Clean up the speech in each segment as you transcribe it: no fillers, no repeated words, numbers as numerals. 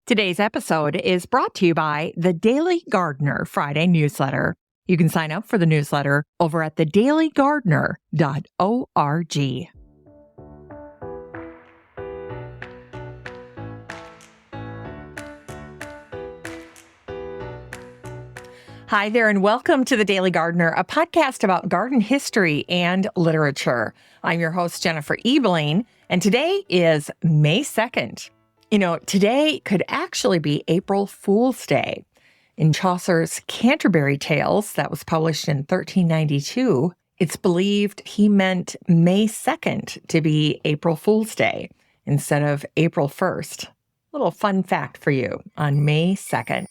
Today's episode is brought to you by the Daily Gardener Friday newsletter. You can sign up for the newsletter over at thedailygardener.org. Hi there, and welcome to The Daily Gardener, a podcast about garden history and literature. I'm your host, Jennifer Ebeling, and today is May 2nd. Today could actually be April Fool's Day. In Chaucer's Canterbury Tales, that was published in 1392, it's believed he meant May 2nd to be April Fool's Day instead of April 1st. Little fun fact for you on May 2nd.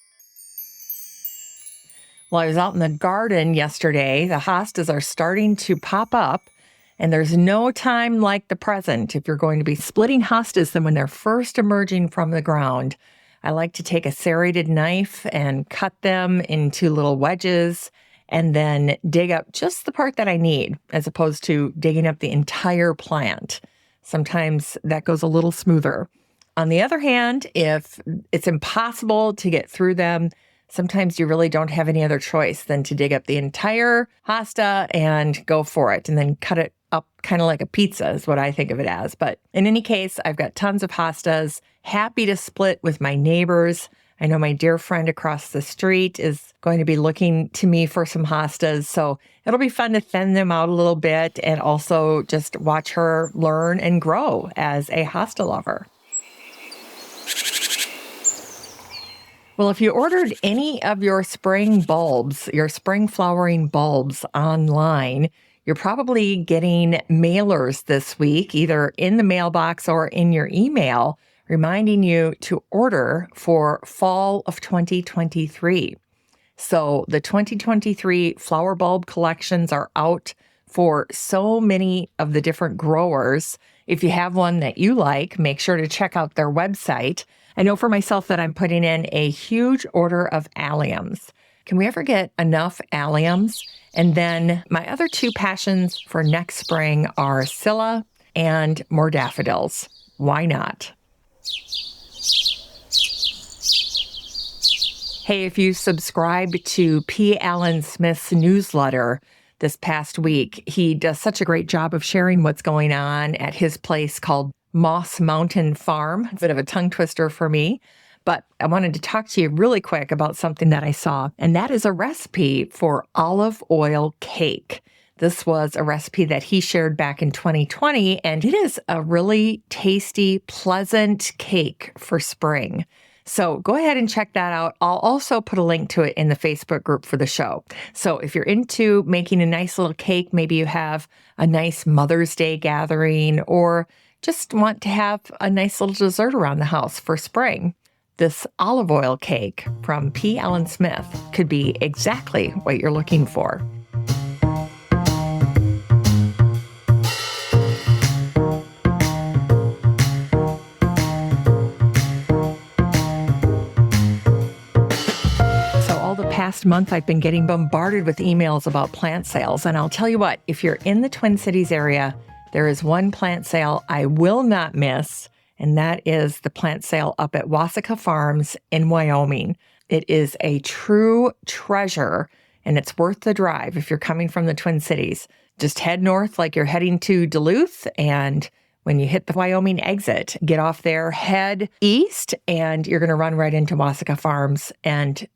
Well, I was out in the garden yesterday. The hostas are starting to pop up, and there's no time like the present if you're going to be splitting hostas than when they're first emerging from the ground. I like to take a serrated knife and cut them into little wedges and then dig up just the part that I need, as opposed to digging up the entire plant. Sometimes that goes a little smoother. On the other hand, if it's impossible to get through them, sometimes you really don't have any other choice than to dig up the entire hosta and go for it, and then cut it up kind of like a pizza is what I think of it as. But in any case, I've got tons of hostas, happy to split with my neighbors. I know my dear friend across the street is going to be looking to me for some hostas, so it'll be fun to thin them out a little bit and also just watch her learn and grow as a hosta lover. Well, if you ordered any of your spring bulbs, your spring flowering bulbs online, you're probably getting mailers this week, either in the mailbox or in your email, reminding you to order for fall of 2023. So the 2023 flower bulb collections are out for so many of the different growers. If you have one that you like, make sure to check out their website. I know for myself that I'm putting in a huge order of alliums. Can we ever get enough alliums? And then my other two passions for next spring are scilla and more daffodils. Why not? Hey, if you subscribe to P. Allen Smith's newsletter this past week, he does such a great job of sharing what's going on at his place called Moss Mountain Farm. A bit of a tongue twister for me, but I wanted to talk to you really quick about something that I saw, and that is a recipe for olive oil cake. This was a recipe that he shared back in 2020, and it is a really tasty, pleasant cake for spring. So go ahead and check that out. I'll also put a link to it in the Facebook group for the show. So if you're into making a nice little cake, maybe you have a nice Mother's Day gathering or just want to have a nice little dessert around the house for spring, this olive oil cake from P. Allen Smith could be exactly what you're looking for. Past month, I've been getting bombarded with emails about plant sales. And I'll tell you what, if you're in the Twin Cities area, there is one plant sale I will not miss, and that is the plant sale up at Waseca Farms in Wyoming. It is a true treasure, and it's worth the drive if you're coming from the Twin Cities. Just head north like you're heading to Duluth, and when you hit the Wyoming exit, get off there, head east, and you're going to run right into Waseca Farms, and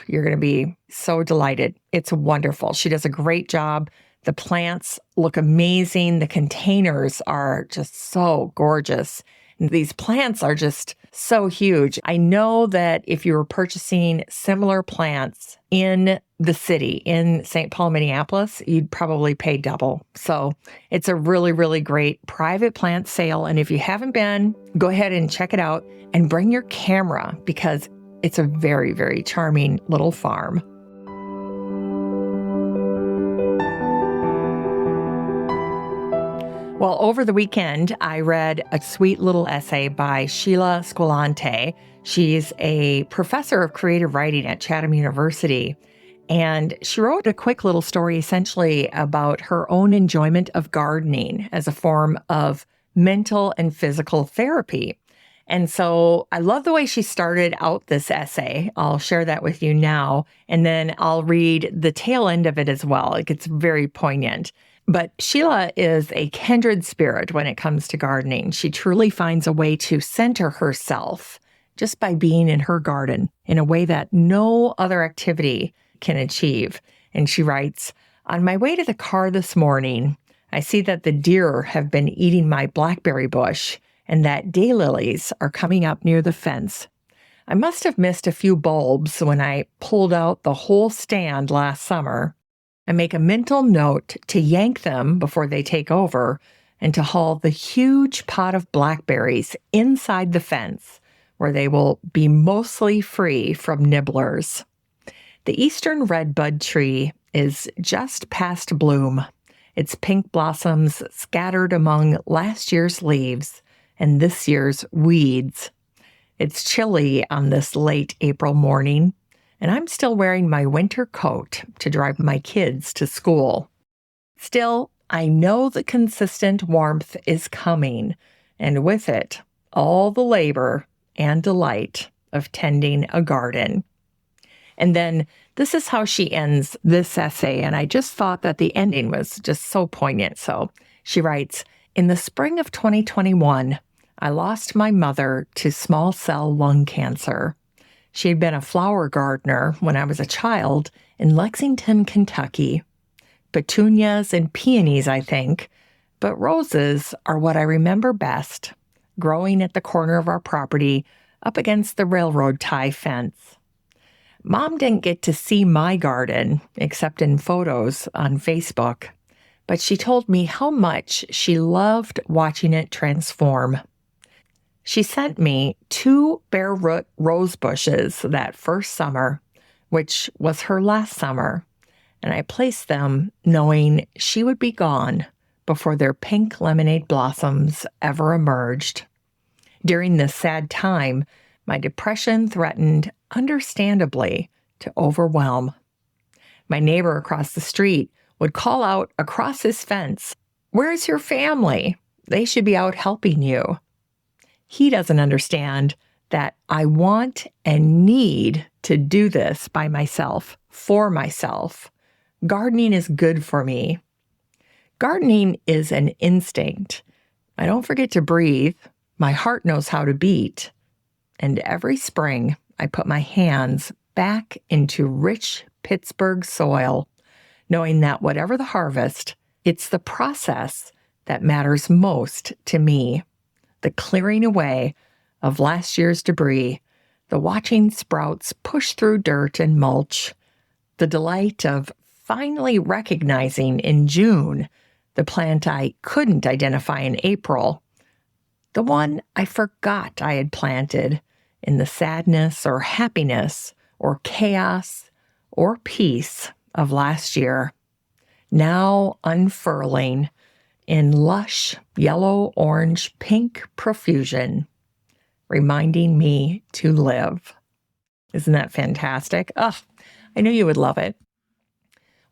you're going to be so delighted. It's wonderful. She does a great job. The plants look amazing. The containers are just so gorgeous. And these plants are just so huge. I know that if you were purchasing similar plants in the city, in St. Paul, Minneapolis, you'd probably pay double. So it's a really, really great private plant sale. And if you haven't been, go ahead and check it out and bring your camera because it's a very, very charming little farm. Well, over the weekend, I read a sweet little essay by Sheila Squilante. She's a professor of creative writing at Chatham University. And she wrote a quick little story essentially about her own enjoyment of gardening as a form of mental and physical therapy. And so I love the way she started out this essay. I'll share that with you now, and then I'll read the tail end of it as well. It gets very poignant. But Sheila is a kindred spirit when it comes to gardening. She truly finds a way to center herself just by being in her garden in a way that no other activity can achieve. And she writes, "On my way to the car this morning, I see that the deer have been eating my blackberry bush and that daylilies are coming up near the fence. I must have missed a few bulbs when I pulled out the whole stand last summer. I make a mental note to yank them before they take over and to haul the huge pot of blackberries inside the fence where they will be mostly free from nibblers. The eastern redbud tree is just past bloom, its pink blossoms scattered among last year's leaves and this year's weeds. It's chilly on this late April morning, and I'm still wearing my winter coat to drive my kids to school. Still, I know the consistent warmth is coming, and with it, all the labor and delight of tending a garden." And then this is how she ends this essay, and I just thought that the ending was just so poignant. So she writes, "In the spring of 2021, I lost my mother to small cell lung cancer. She had been a flower gardener when I was a child in Lexington, Kentucky. Petunias and peonies, I think, but roses are what I remember best, growing at the corner of our property up against the railroad tie fence. Mom didn't get to see my garden except in photos on Facebook, but she told me how much she loved watching it transform. She sent me 2 bare root rose bushes that first summer, which was her last summer, and I placed them knowing she would be gone before their pink lemonade blossoms ever emerged. During this sad time, my depression threatened, understandably, to overwhelm. My neighbor across the street would call out across his fence, 'Where's your family? They should be out helping you.' He doesn't understand that I want and need to do this by myself, for myself. Gardening is good for me. Gardening is an instinct. I don't forget to breathe. My heart knows how to beat. And every spring, I put my hands back into rich Pittsburgh soil, knowing that whatever the harvest, it's the process that matters most to me. The clearing away of last year's debris, the watching sprouts push through dirt and mulch, the delight of finally recognizing in June the plant I couldn't identify in April, the one I forgot I had planted in the sadness or happiness or chaos or peace of last year, now unfurling in lush yellow, orange, pink profusion, reminding me to live." Isn't that fantastic? Oh, I knew you would love it.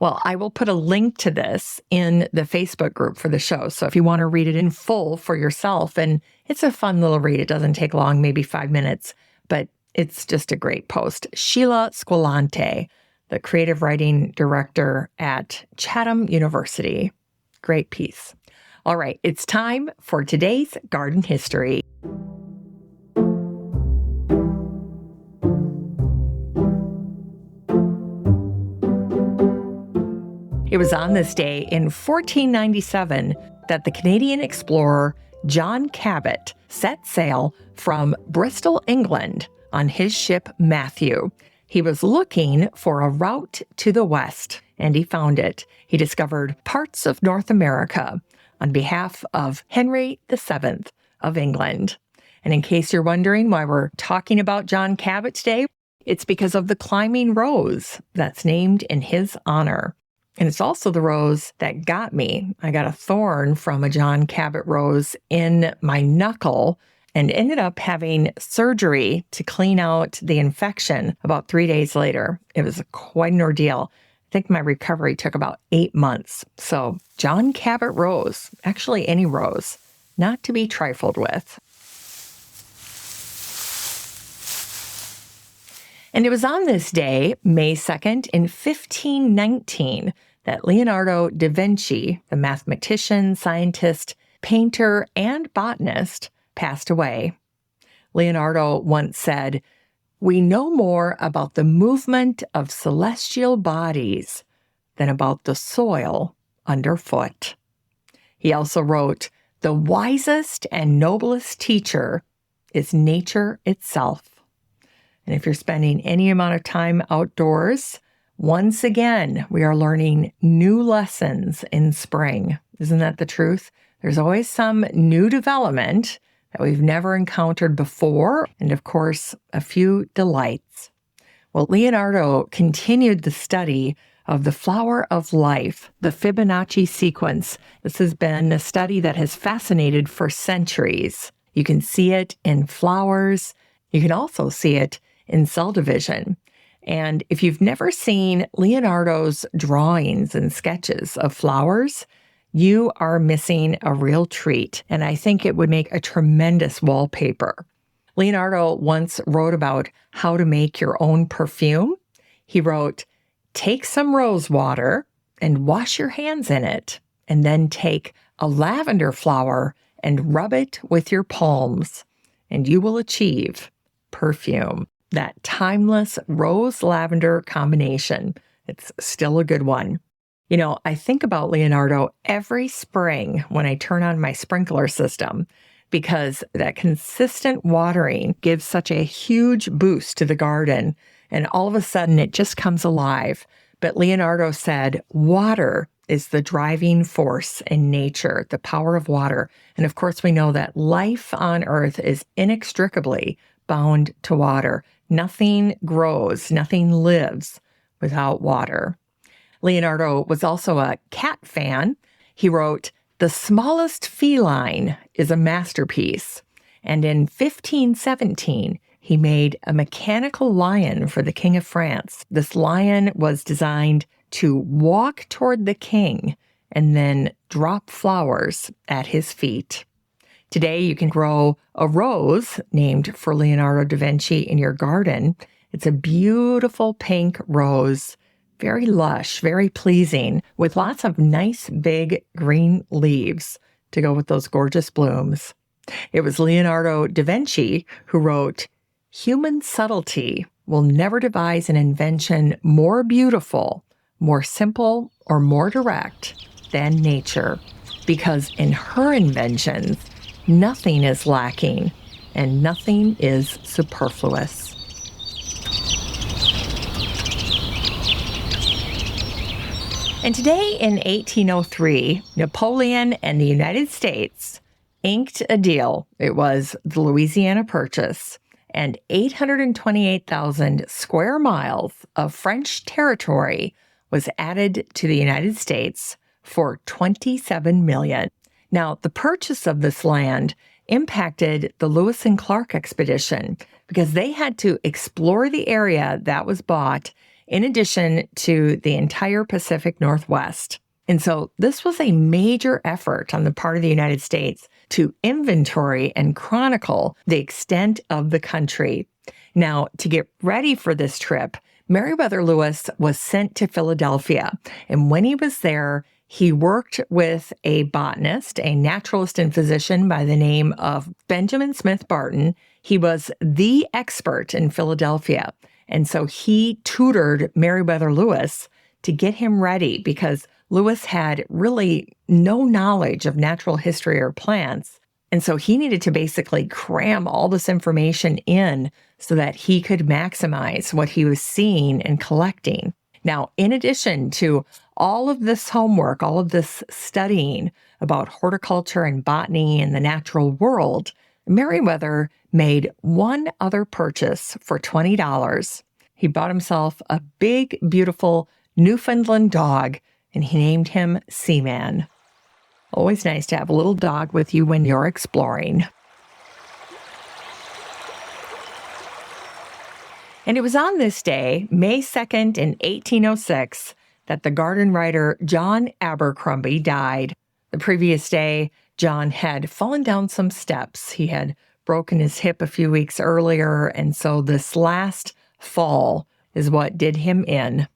Well, I will put a link to this in the Facebook group for the show. So if you want to read it in full for yourself, and it's a fun little read. It doesn't take long, maybe 5 minutes, but it's just a great post. Sheila Squilante, the creative writing director at Chatham University. Great piece. All right, it's time for today's garden history. It was on this day in 1497 that the Canadian explorer John Cabot set sail from Bristol, England, on his ship Matthew. He was looking for a route to the west, and he found it. He discovered parts of North America on behalf of Henry VII of England. And in case you're wondering why we're talking about John Cabot today, it's because of the climbing rose that's named in his honor. And it's also the rose that got me. I got a thorn from a John Cabot rose in my knuckle and ended up having surgery to clean out the infection about 3 days later. It was quite an ordeal. I think my recovery took about 8 months. So John Cabot rose, actually any rose, not to be trifled with. And it was on this day, May 2nd, in 1519, that Leonardo da Vinci, the mathematician, scientist, painter, and botanist, passed away. Leonardo once said, "We know more about the movement of celestial bodies than about the soil underfoot." He also wrote, "The wisest and noblest teacher is nature itself." And if you're spending any amount of time outdoors, once again, we are learning new lessons in spring. Isn't that the truth? There's always some new development that we've never encountered before, and of course, a few delights. Well, Leonardo continued the study of the flower of life, the Fibonacci sequence. This has been a study that has fascinated for centuries. You can see it in flowers. You can also see it in cell division. And if you've never seen Leonardo's drawings and sketches of flowers, you are missing a real treat. And I think it would make a tremendous wallpaper. Leonardo once wrote about how to make your own perfume. He wrote, "Take some rose water and wash your hands in it, and then take a lavender flower and rub it with your palms, and you will achieve perfume." That timeless rose-lavender combination. It's still a good one. You know, I think about Leonardo every spring when I turn on my sprinkler system, because that consistent watering gives such a huge boost to the garden, and all of a sudden it just comes alive. But Leonardo said, water is the driving force in nature, the power of water. And of course, we know that life on Earth is inextricably bound to water. Nothing grows, nothing lives without water. Leonardo was also a cat fan. He wrote, "The smallest feline is a masterpiece." And in 1517, he made a mechanical lion for the King of France. This lion was designed to walk toward the king and then drop flowers at his feet. Today, you can grow a rose named for Leonardo da Vinci in your garden. It's a beautiful pink rose, very lush, very pleasing, with lots of nice big green leaves to go with those gorgeous blooms. It was Leonardo da Vinci who wrote, "Human subtlety will never devise an invention more beautiful, more simple, or more direct than nature, because in her inventions, nothing is lacking and nothing is superfluous." And today in 1803, Napoleon and the United States inked a deal. It was the Louisiana Purchase, and 828,000 square miles of French territory was added to the United States for $27 million. Now, the purchase of this land impacted the Lewis and Clark expedition because they had to explore the area that was bought in addition to the entire Pacific Northwest. And so this was a major effort on the part of the United States to inventory and chronicle the extent of the country. Now, to get ready for this trip, Meriwether Lewis was sent to Philadelphia. And when he was there, he worked with a botanist, a naturalist and physician by the name of Benjamin Smith Barton. He was the expert in Philadelphia. And so he tutored Meriwether Lewis to get him ready, because Lewis had really no knowledge of natural history or plants. And so he needed to basically cram all this information in so that he could maximize what he was seeing and collecting. Now, in addition to all of this homework, all of this studying about horticulture and botany and the natural world, Meriwether made one other purchase for $20. He bought himself a big, beautiful Newfoundland dog, and he named him Seaman. Always nice to have a little dog with you when you're exploring. And it was on this day, May 2nd in 1806, that the garden writer John Abercrombie died. The previous day, John had fallen down some steps. He had broken his hip a few weeks earlier, and so this last Fall is what did him in.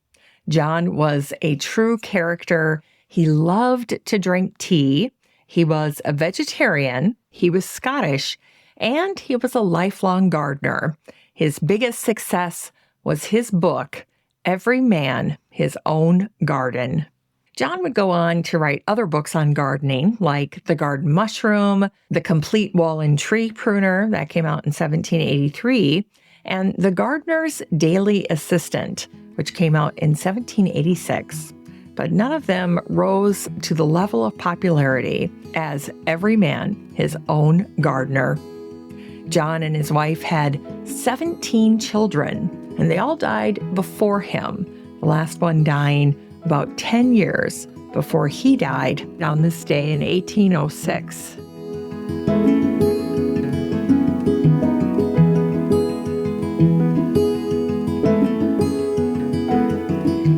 John was a true character. He loved to drink tea. He was a vegetarian. He was Scottish, and he was a lifelong gardener. His biggest success was his book, Every Man His Own Garden. John would go on to write other books on gardening, like The Garden Mushroom, The Complete Wall and Tree Pruner, that came out in 1783, and The Gardener's Daily Assistant, which came out in 1786. But none of them rose to the level of popularity as Every Man His Own Gardener. John and his wife had 17 children, and they all died before him, the last one dying about 10 years before he died on this day in 1806.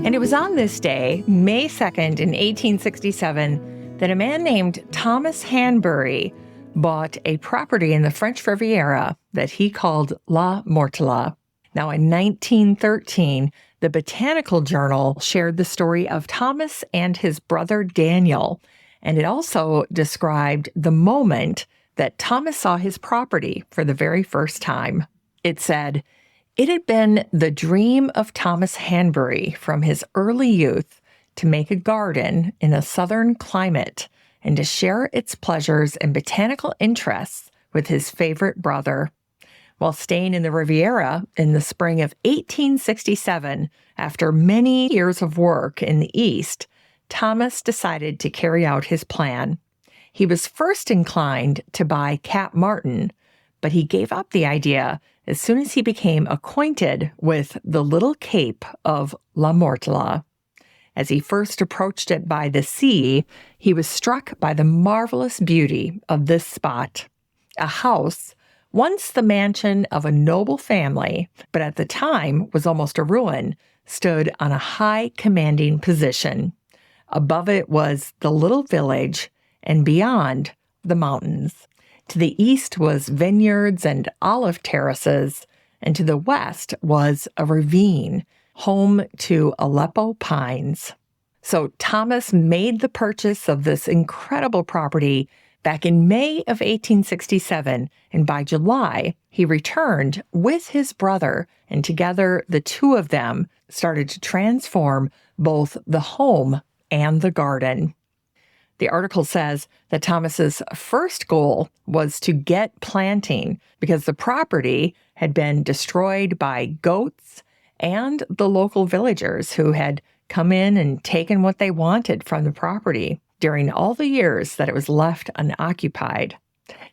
And it was on this day, May 2nd in 1867, that a man named Thomas Hanbury bought a property in the French Riviera that he called La Mortala. Now, in 1913, the Botanical Journal shared the story of Thomas and his brother Daniel, and it also described the moment that Thomas saw his property for the very first time. It said, "It had been the dream of Thomas Hanbury from his early youth to make a garden in a southern climate and to share its pleasures and botanical interests with his favorite brother. While staying in the Riviera in the spring of 1867, after many years of work in the East, Thomas decided to carry out his plan. He was first inclined to buy Cap Martin, but he gave up the idea as soon as he became acquainted with the little cape of La Mortala. As he first approached it by the sea, he was struck by the marvelous beauty of this spot. A house, once the mansion of a noble family, but at the time was almost a ruin, stood on a high commanding position. Above it was the little village, and beyond, the mountains. To the east was vineyards and olive terraces, and to the west was a ravine, home to Aleppo pines. So Thomas made the purchase of this incredible property back in May of 1867, and by July, he returned with his brother, and together the two of them started to transform both the home and the garden. The article says that Thomas's first goal was to get planting because the property had been destroyed by goats and the local villagers who had come in and taken what they wanted from the property during all the years that it was left unoccupied.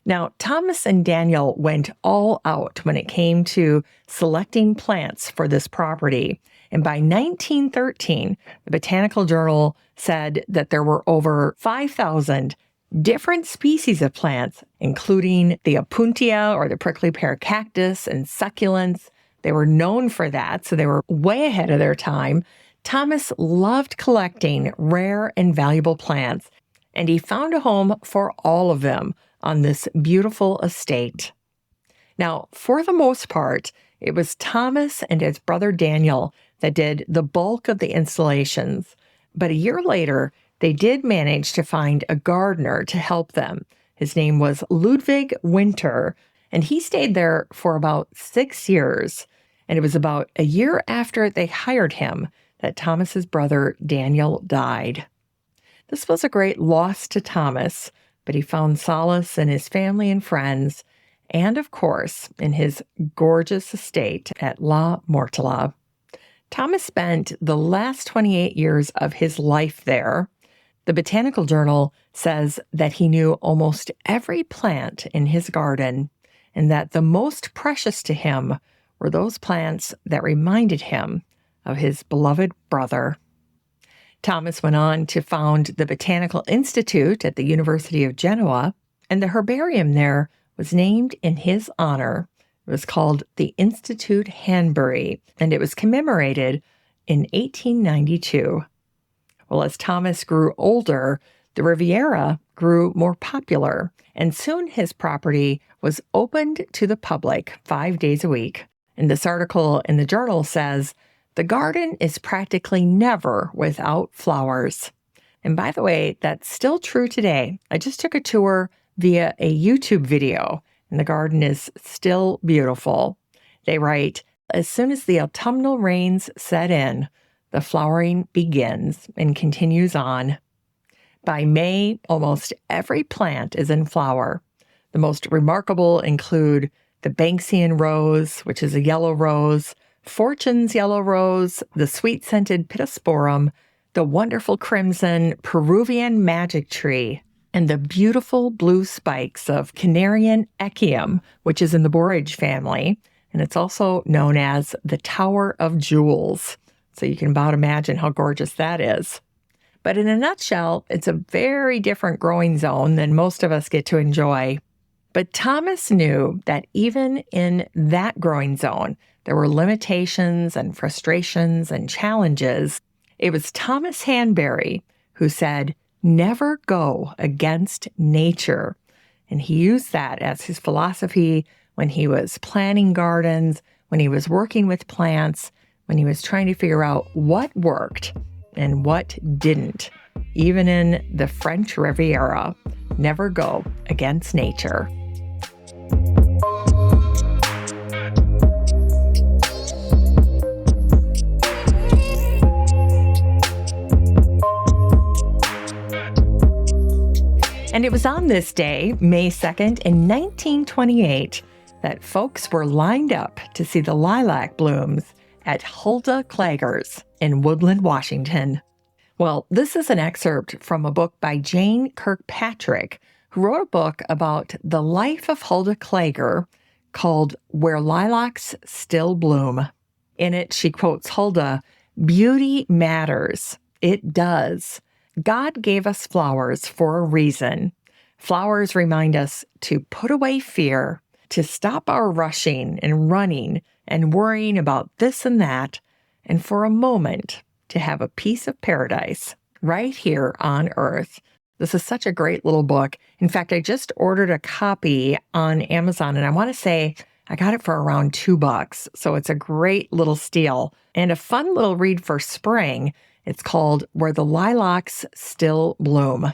Now, Thomas and Daniel went all out when it came to selecting plants for this property. And by 1913, the Botanical Journal said that there were over 5,000 different species of plants, including the opuntia or the prickly pear cactus and succulents. They were known for that, so they were way ahead of their time. Thomas loved collecting rare and valuable plants, and he found a home for all of them on this beautiful estate. Now, for the most part, it was Thomas and his brother Daniel that did the bulk of the installations, but a year later, they did manage to find a gardener to help them. His name was Ludwig Winter, and he stayed there for about 6 years, and it was about a year after they hired him that Thomas's brother Daniel died. This was a great loss to Thomas, but he found solace in his family and friends, and of course, in his gorgeous estate at La Mortala. Thomas spent the last 28 years of his life there. The Botanical Journal says that he knew almost every plant in his garden, and that the most precious to him were those plants that reminded him of his beloved brother. Thomas went on to found the Botanical Institute at the University of Genoa, and the herbarium there was named in his honor. It was called the Institute Hanbury, and it was commemorated in 1892. Well, as Thomas grew older, the Riviera grew more popular, and soon his property was opened to the public 5 days a week. And this article in the journal says, the garden is practically never without flowers. And by the way, that's still true today. I just took a tour via a YouTube video, and the garden is still beautiful. They write, as soon as the autumnal rains set in, the flowering begins and continues on. By May, almost every plant is in flower. The most remarkable include the Banksian rose, which is a yellow rose, Fortune's yellow rose, the sweet-scented pittosporum, the wonderful crimson Peruvian magic tree, and the beautiful blue spikes of Canarian echium, which is in the borage family, and it's also known as the Tower of Jewels. So you can about imagine how gorgeous that is. But in a nutshell, it's a very different growing zone than most of us get to enjoy. But Thomas knew that even in that growing zone, there were limitations and frustrations and challenges. It was Thomas Hanbury who said, never go against nature. And he used that as his philosophy when he was planning gardens, when he was working with plants, when he was trying to figure out what worked and what didn't. Even in the French Riviera, never go against nature. And it was on this day, May 2nd, in 1928, that folks were lined up to see the lilac blooms at Huldah Klager's in Woodland, Washington. Well, this is an excerpt from a book by Jane Kirkpatrick, who wrote a book about the life of Huldah Klager called Where Lilacs Still Bloom. In it, she quotes Huldah, "Beauty matters. It does. God gave us flowers for a reason. Flowers remind us to put away fear, to stop our rushing and running and worrying about this and that, and for a moment to have a piece of paradise right here on earth." This is such a great little book. In fact, I just ordered a copy on Amazon, and I want to say I got it for around $2. So it's a great little steal and a fun little read for spring. It's called Where the Lilacs Still Bloom.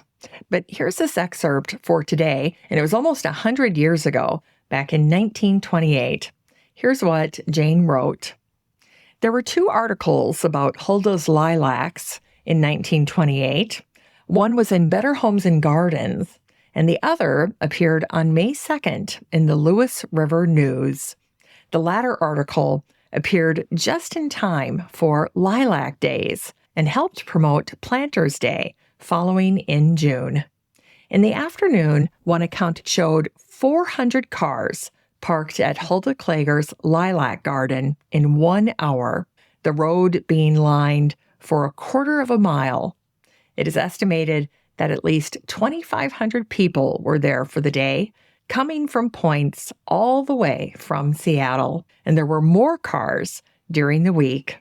But here's this excerpt for today, and it was almost 100 years ago, back in 1928. Here's what Jane wrote. There were 2 articles about Huldah's lilacs in 1928. One was in Better Homes and Gardens, and the other appeared on May 2nd in the Lewis River News. The latter article appeared just in time for Lilac Days and helped promote Planters Day, following in June. In the afternoon, one account showed 400 cars parked at Huldah Klager's lilac garden in 1 hour, the road being lined for a quarter of a mile. It is estimated that at least 2,500 people were there for the day, coming from points all the way from Seattle, and there were more cars during the week.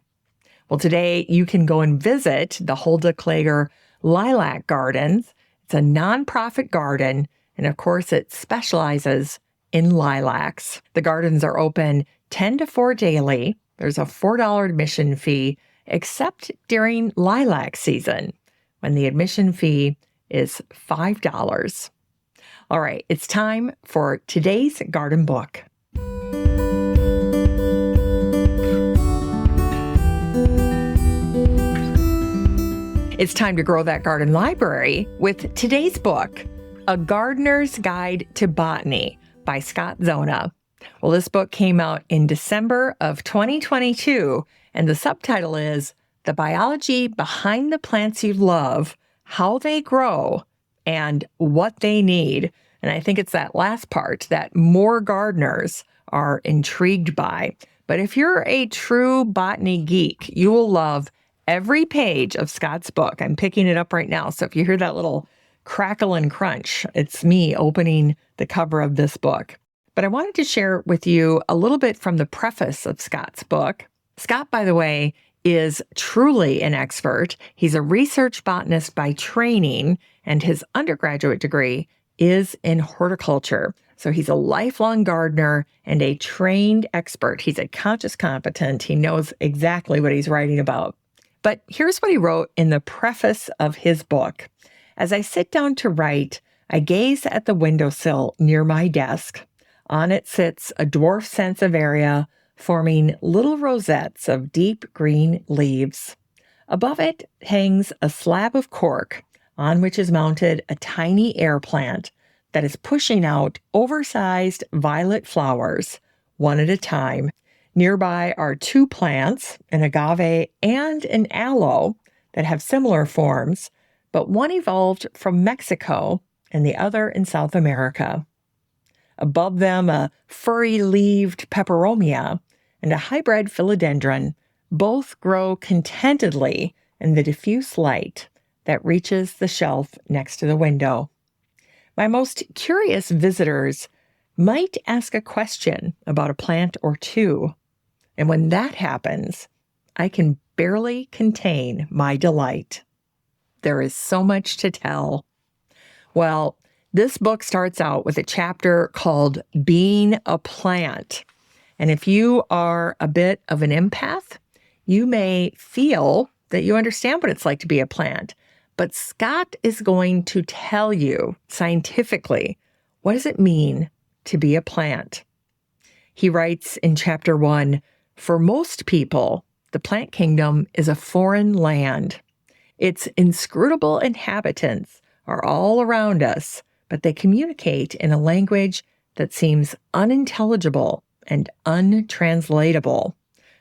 Well, today you can go and visit the Huldah Klager Lilac Gardens. It's a nonprofit garden, and of course it specializes in lilacs. The gardens are open 10 to 4 daily. There's a $4 admission fee, except during lilac season, when the admission fee is $5. All right, it's time for today's garden book. It's time to grow that garden library with today's book, A Gardener's Guide to Botany by Scott Zona. Well, this book came out in December of 2022, and the subtitle is The Biology Behind the Plants You Love, How They Grow, and What They Need. And I think it's that last part that more gardeners are intrigued by. But if you're a true botany geek, you will love every page of Scott's book. I'm picking it up right now. So if you hear that little crackle and crunch, it's me opening the cover of this book. But I wanted to share with you a little bit from the preface of Scott's book. Scott, by the way, is truly an expert. He's a research botanist by training, and his undergraduate degree is in horticulture. So he's a lifelong gardener and a trained expert. He's a conscious competent. He knows exactly what he's writing about. But here's what he wrote in the preface of his book. As I sit down to write, I gaze at the windowsill near my desk. On it sits a dwarf sansevieria forming little rosettes of deep green leaves. Above it hangs a slab of cork on which is mounted a tiny air plant that is pushing out oversized violet flowers, one at a time. Nearby are two plants, an agave and an aloe, that have similar forms, but one evolved from Mexico and the other in South America. Above them, a furry-leaved peperomia and a hybrid philodendron both grow contentedly in the diffuse light that reaches the shelf next to the window. My most curious visitors might ask a question about a plant or two, and when that happens, I can barely contain my delight. There is so much to tell. Well, this book starts out with a chapter called Being a Plant. And if you are a bit of an empath, you may feel that you understand what it's like to be a plant. But Scott is going to tell you scientifically, what does it mean to be a plant? He writes in chapter 1, for most people, the plant kingdom is a foreign land. Its inscrutable inhabitants are all around us, but they communicate in a language that seems unintelligible and untranslatable.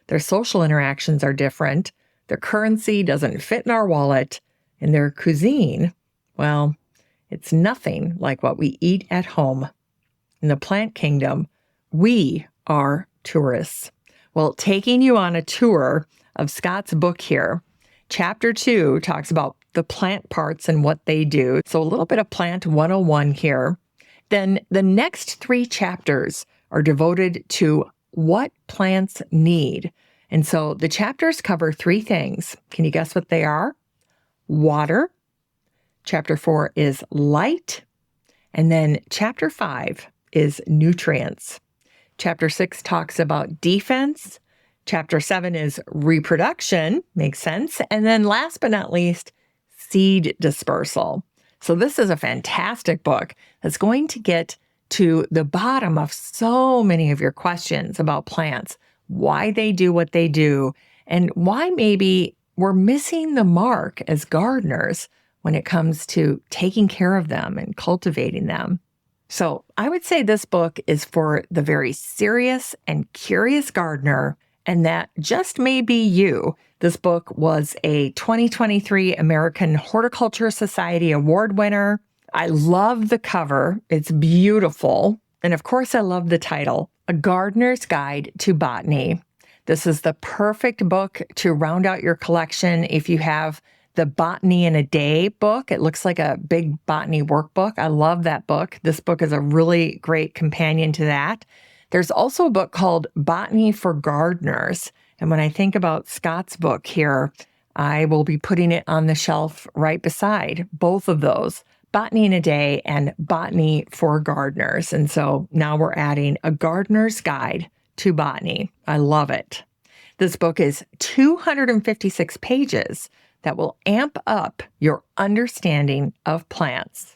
Their social interactions are different, their currency doesn't fit in our wallet, and their cuisine, well, it's nothing like what we eat at home. In the plant kingdom, we are tourists. Well, taking you on a tour of Scott's book here, chapter 2 talks about the plant parts and what they do. So a little bit of Plant 101 here. Then the next 3 chapters are devoted to what plants need. And so the chapters cover 3 things. Can you guess what they are? Water. Chapter 4 is light. And then chapter 5 is nutrients. Chapter 6 talks about defense. Chapter 7 is reproduction. Makes sense. And then last but not least, seed dispersal. So this is a fantastic book that's going to get to the bottom of so many of your questions about plants, why they do what they do, and why maybe we're missing the mark as gardeners when it comes to taking care of them and cultivating them. So I would say this book is for the very serious and curious gardener, and that just may be you. This book was a 2023 American Horticulture Society Award winner. I love the cover. It's beautiful. And of course, I love the title, A Gardener's Guide to Botany. This is the perfect book to round out your collection if you have the Botany in a Day book. It looks like a big botany workbook. I love that book. This book is a really great companion to that. There's also a book called Botany for Gardeners. And when I think about Scott's book here, I will be putting it on the shelf right beside both of those, Botany in a Day and Botany for Gardeners. And so now we're adding A Gardener's Guide to Botany. I love it. This book is 256 pages that will amp up your understanding of plants.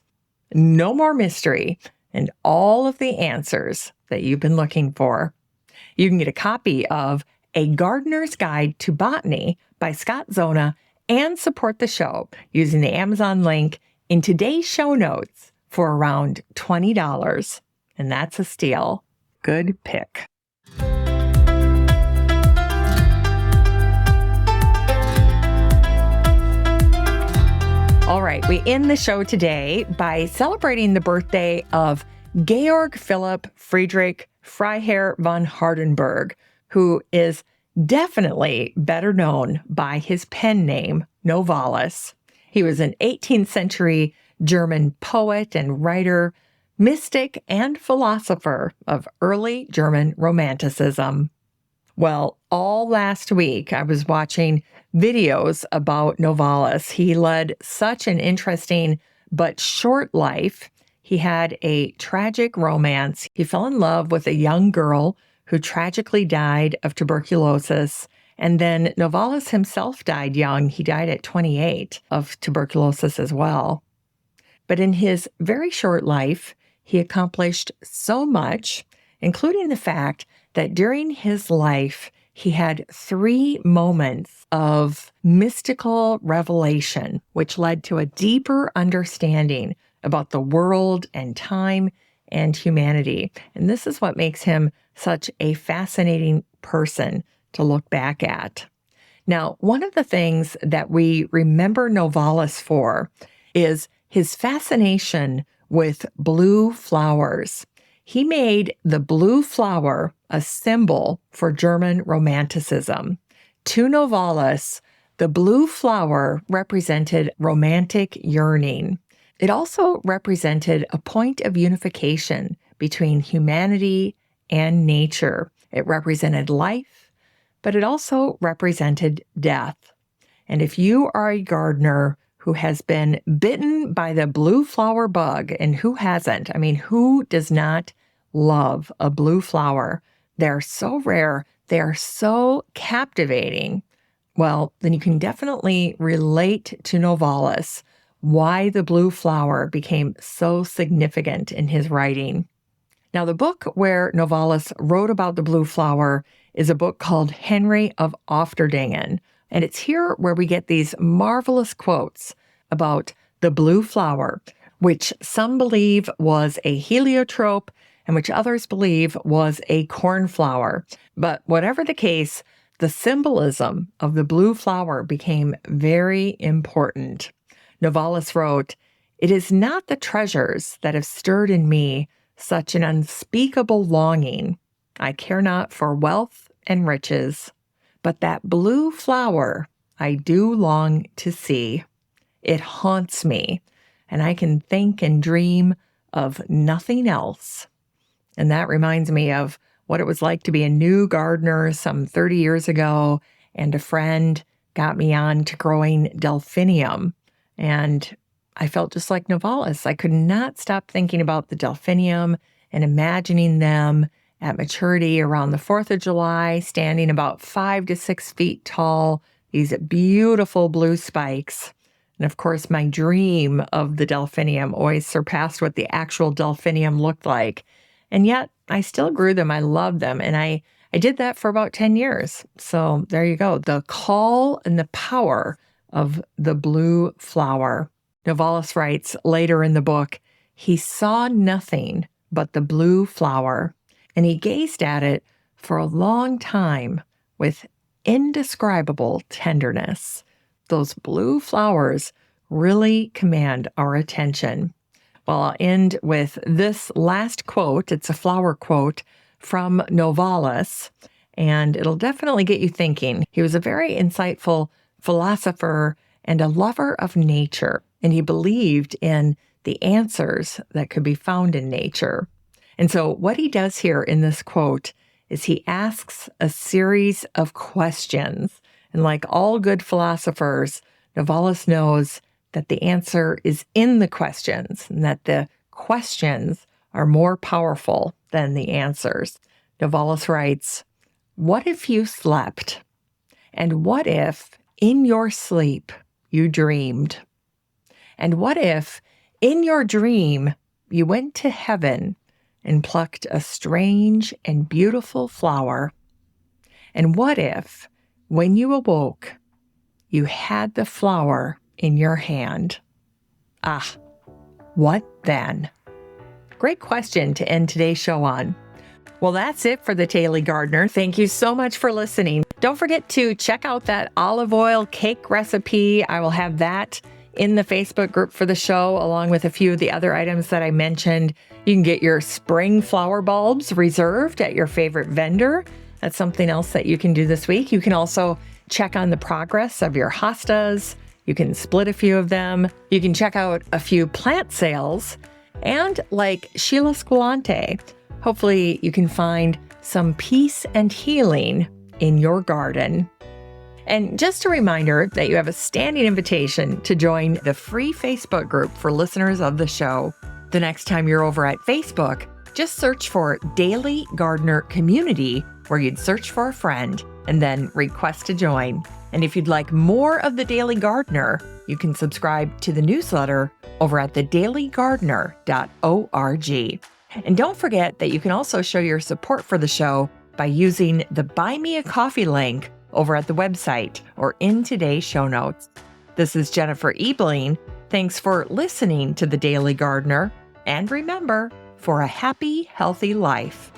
No more mystery and all of the answers that you've been looking for. You can get a copy of A Gardener's Guide to Botany by Scott Zona and support the show using the Amazon link in today's show notes for around $20. And that's a steal. Good pick. All right, we end the show today by celebrating the birthday of Georg Philipp Friedrich Freiherr von Hardenberg, who is definitely better known by his pen name, Novalis. He was an 18th century German poet and writer, mystic and philosopher of early German Romanticism. Well, all last week I was watching videos about Novalis. He led such an interesting but short life. He had a tragic romance. He fell in love with a young girl who tragically died of tuberculosis. And then Novalis himself died young. He died at 28 of tuberculosis as well. But in his very short life, he accomplished so much, including the fact that during his life, he had 3 moments of mystical revelation, which led to a deeper understanding about the world and time and humanity. And this is what makes him such a fascinating person to look back at. Now, one of the things that we remember Novalis for is his fascination with blue flowers. He made the blue flower a symbol for German Romanticism. To Novalis, the blue flower represented romantic yearning. It also represented a point of unification between humanity and nature. It represented life, but it also represented death. And if you are a gardener who has been bitten by the blue flower bug, and who hasn't? I mean, who does not love a blue flower? They're so rare. They are so captivating. Well, then you can definitely relate to Novalis, why the blue flower became so significant in his writing. Now, the book where Novalis wrote about the blue flower is a book called Henry of Ofterdingen. And it's here where we get these marvelous quotes about the blue flower, which some believe was a heliotrope and which others believe was a cornflower. But whatever the case, the symbolism of the blue flower became very important. Novalis wrote, "It is not the treasures that have stirred in me such an unspeakable longing. I care not for wealth and riches, but that blue flower I do long to see. It haunts me, and I can think and dream of nothing else." And that reminds me of what it was like to be a new gardener some 30 years ago, and a friend got me on to growing delphinium. And I felt just like Novalis. I could not stop thinking about the delphinium and imagining them at maturity around the 4th of July, standing about 5 to 6 feet tall, these beautiful blue spikes. And of course, my dream of the delphinium always surpassed what the actual delphinium looked like. And yet, I still grew them. I loved them. And I did that for about 10 years. So there you go. The call and the power of the blue flower. Novalis writes later in the book, he saw nothing but the blue flower, and he gazed at it for a long time with indescribable tenderness. Those blue flowers really command our attention. Well, I'll end with this last quote. It's a flower quote from Novalis, and it'll definitely get you thinking. He was a very insightful philosopher and a lover of nature, and he believed in the answers that could be found in nature. And so what he does here in this quote is he asks a series of questions. And like all good philosophers, Novalis knows that the answer is in the questions, and that the questions are more powerful than the answers. Novalis writes, "What if you slept? And what if in your sleep you dreamed? And what if in your dream you went to heaven and plucked a strange and beautiful flower? And what if, when you awoke, you had the flower in your hand? Ah, what then?" Great question to end today's show on. Well, that's it for the Daily Gardener. Thank you so much for listening. Don't forget to check out that olive oil cake recipe. I will have that in the Facebook group for the show, along with a few of the other items that I mentioned. You can get your spring flower bulbs reserved at your favorite vendor. That's something else that you can do this week. You can also check on the progress of your hostas. You can split a few of them. You can check out a few plant sales. And like Sheila Squilante, hopefully you can find some peace and healing in your garden. And just a reminder that you have a standing invitation to join the free Facebook group for listeners of the show. The next time you're over at Facebook, just search for Daily Gardener Community, where you'd search for a friend and then request to join. And if you'd like more of the Daily Gardener, you can subscribe to the newsletter over at thedailygardener.org. And don't forget that you can also show your support for the show by using the Buy Me a Coffee link over at the website or in today's show notes. This is Jennifer Ebling. Thanks for listening to the Daily Gardener. And remember, for a happy, healthy life,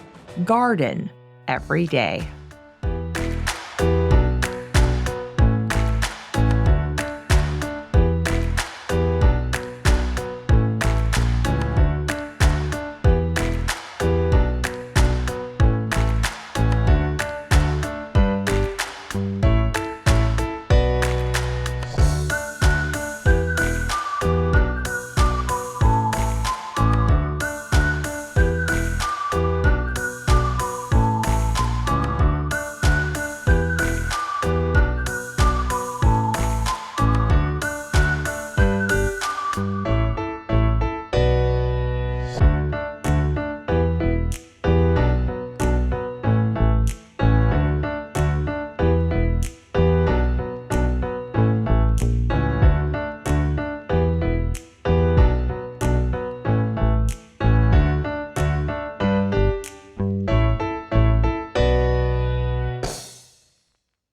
garden every day.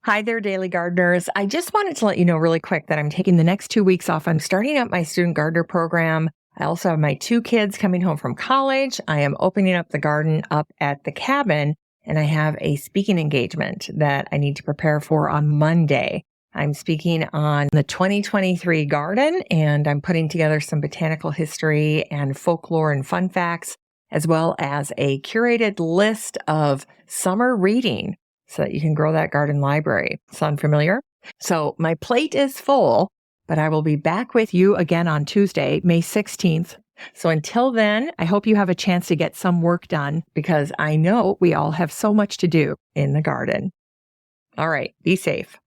Hi there, Daily Gardeners. I just wanted to let you know really quick that I'm taking the next 2 weeks off. I'm starting up my student gardener program. I also have my 2 kids coming home from college. I am opening up the garden up at the cabin, and I have a speaking engagement that I need to prepare for on Monday. I'm speaking on the 2023 garden, and I'm putting together some botanical history and folklore and fun facts, as well as a curated list of summer reading so that you can grow that garden library. Sound familiar? So my plate is full, but I will be back with you again on Tuesday, May 16th. So until then, I hope you have a chance to get some work done because I know we all have so much to do in the garden. All right, be safe.